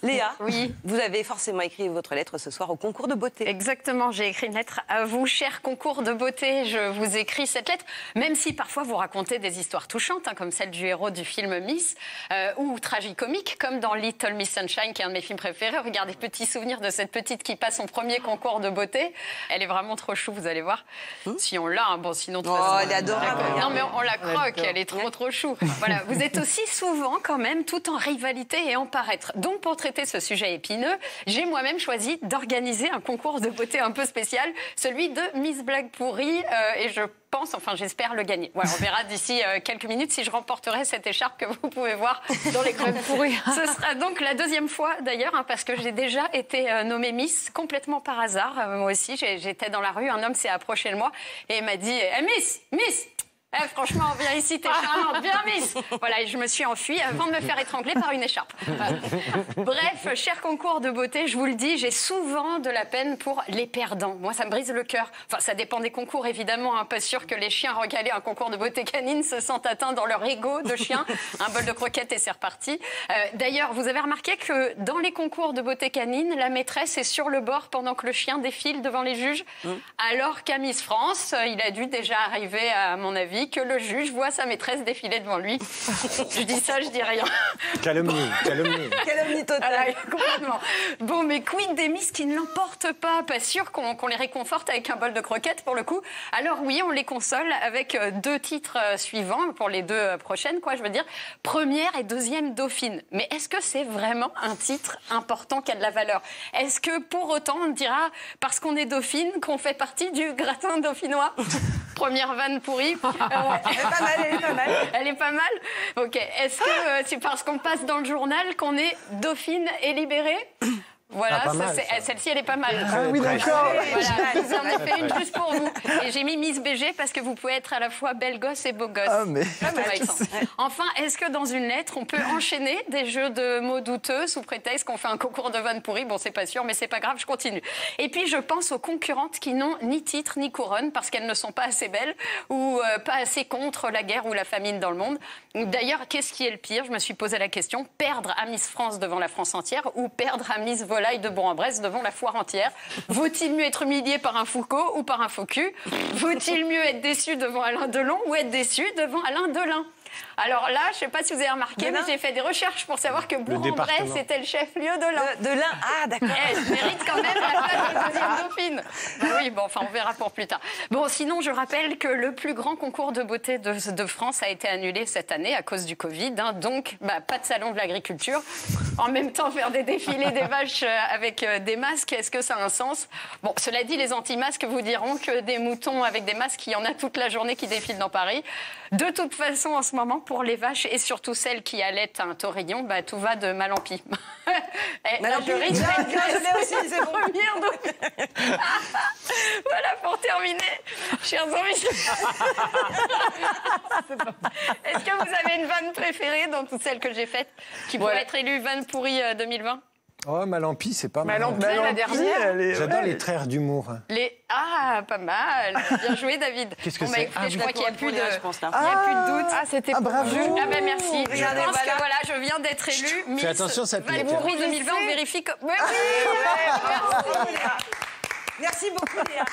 Léa, oui. Vous avez forcément écrit votre lettre ce soir au concours de beauté. Exactement, j'ai écrit une lettre à vous, cher concours de beauté. Je vous écris cette lettre, même si parfois vous racontez des histoires touchantes, comme celle du héros du film Miss, ou tragicomiques, comme dans Little Miss Sunshine, qui est un de mes films préférés. Regardez, petit souvenir de cette petite qui passe son premier concours de beauté. Elle est vraiment trop chou, vous allez voir. Si on l'a, bon, sinon... Elle est adorable. Non, mais on la croque, elle est trop chou. Voilà, vous êtes aussi souvent, quand même, tout en rivalité et en paraître. Donc, pour traiter ce sujet épineux, j'ai moi-même choisi d'organiser un concours de beauté un peu spécial, celui de Miss Blague Pourrie, et je pense, enfin j'espère le gagner. Voilà, on verra d'ici quelques minutes si je remporterai cette écharpe que vous pouvez voir dans l'écran. Ce sera donc la deuxième fois d'ailleurs, parce que j'ai déjà été nommée Miss complètement par hasard. Moi aussi, j'étais dans la rue, un homme s'est approché de moi et m'a dit Miss, franchement, viens ici, t'es charmante, viens, Miss. Voilà, et je me suis enfuie avant de me faire étrangler par une écharpe. Bref, cher concours de beauté, je vous le dis, j'ai souvent de la peine pour les perdants. Moi, ça me brise le cœur. Enfin, ça dépend des concours, évidemment. Pas sûr que les chiens recalés à un concours de beauté canine se sentent atteints dans leur ego de chien. Un bol de croquettes et c'est reparti. D'ailleurs, vous avez remarqué que dans les concours de beauté canine, la maîtresse est sur le bord pendant que le chien défile devant les juges. Alors qu'à Miss France, il a dû déjà arriver, à mon avis, que le juge voit sa maîtresse défiler devant lui. Je dis ça, je dis rien. Calomnie. Calomnie totale. Complètement. Bon, mais quid des Miss qui ne l'emportent pas? Pas sûr qu'on les réconforte avec un bol de croquettes, pour le coup. Alors oui, on les console avec 2 titres suivants, pour les 2 prochaines, quoi, je veux dire. Première et deuxième dauphine. Mais est-ce que c'est vraiment un titre important qui a de la valeur? Est-ce que pour autant, on dira, parce qu'on est dauphine, qu'on fait partie du gratin dauphinois? Première vanne pourrie. Elle est pas mal. Elle est pas mal. Ok. Est-ce que c'est parce qu'on passe dans le journal qu'on est dauphine et libérée? Voilà, celle-ci, elle est pas mal. Ah oui, d'accord. Voilà, je vous en ai fait une juste pour vous. Et j'ai mis Miss BG parce que vous pouvez être à la fois belle gosse et beau gosse. Ah, mais... Enfin, est-ce que dans une lettre, on peut enchaîner des jeux de mots douteux sous prétexte qu'on fait un concours de vannes pourries? Bon, c'est pas sûr, mais c'est pas grave, je continue. Et puis, je pense aux concurrentes qui n'ont ni titre ni couronne parce qu'elles ne sont pas assez belles ou pas assez contre la guerre ou la famine dans le monde. D'ailleurs, qu'est-ce qui est le pire? Je me suis posé la question. Perdre à Miss France devant la France entière ou perdre à Miss Volaille de Bourg-en-Bresse devant la foire entière? Vaut-il mieux être humilié par un Foucault ou par un faux cul? Vaut-il mieux être déçu devant Alain Delon ou être déçu devant Alain Delin? Alors là, je ne sais pas si vous avez remarqué, mais j'ai fait des recherches pour savoir que Bourg-en-Bresse était le chef-lieu de l'Ain. De l'Ain, ah d'accord. Elle mérite quand même la place de deuxième dauphine. Oui, bon, enfin, on verra pour plus tard. Bon, sinon, je rappelle que le plus grand concours de beauté de France a été annulé cette année à cause du Covid. Donc, pas de salon de l'agriculture. En même temps, faire des défilés des vaches avec des masques, est-ce que ça a un sens? Bon, cela dit, les anti-masques vous diront que des moutons avec des masques, il y en a toute la journée qui défilent dans Paris. De toute façon, en ce moment, pour les vaches et surtout celles qui allaitent un taurillon, tout va de mal en pis. Je risque aussi, c'est bon. Voilà, pour terminer, chers amis. Est-ce que vous avez une vanne préférée dans toutes celles que j'ai faites qui pourrait être élue vanne pourrie 2020? Oh, Malampi, c'est pas mal. Malampi, la dernière. J'adore les traits d'humour. Ah, pas mal. Bien joué, David. Qu'est-ce que c'est? Écoutez, je crois qu'il n'y a plus de doute. Ah, c'était bravo. Ah ben merci. Je pense que voilà, je viens d'être élue Miss Fais attention, ça pique. Vanne pourrie 2020, on vérifie. Oui, Merci beaucoup, Léa.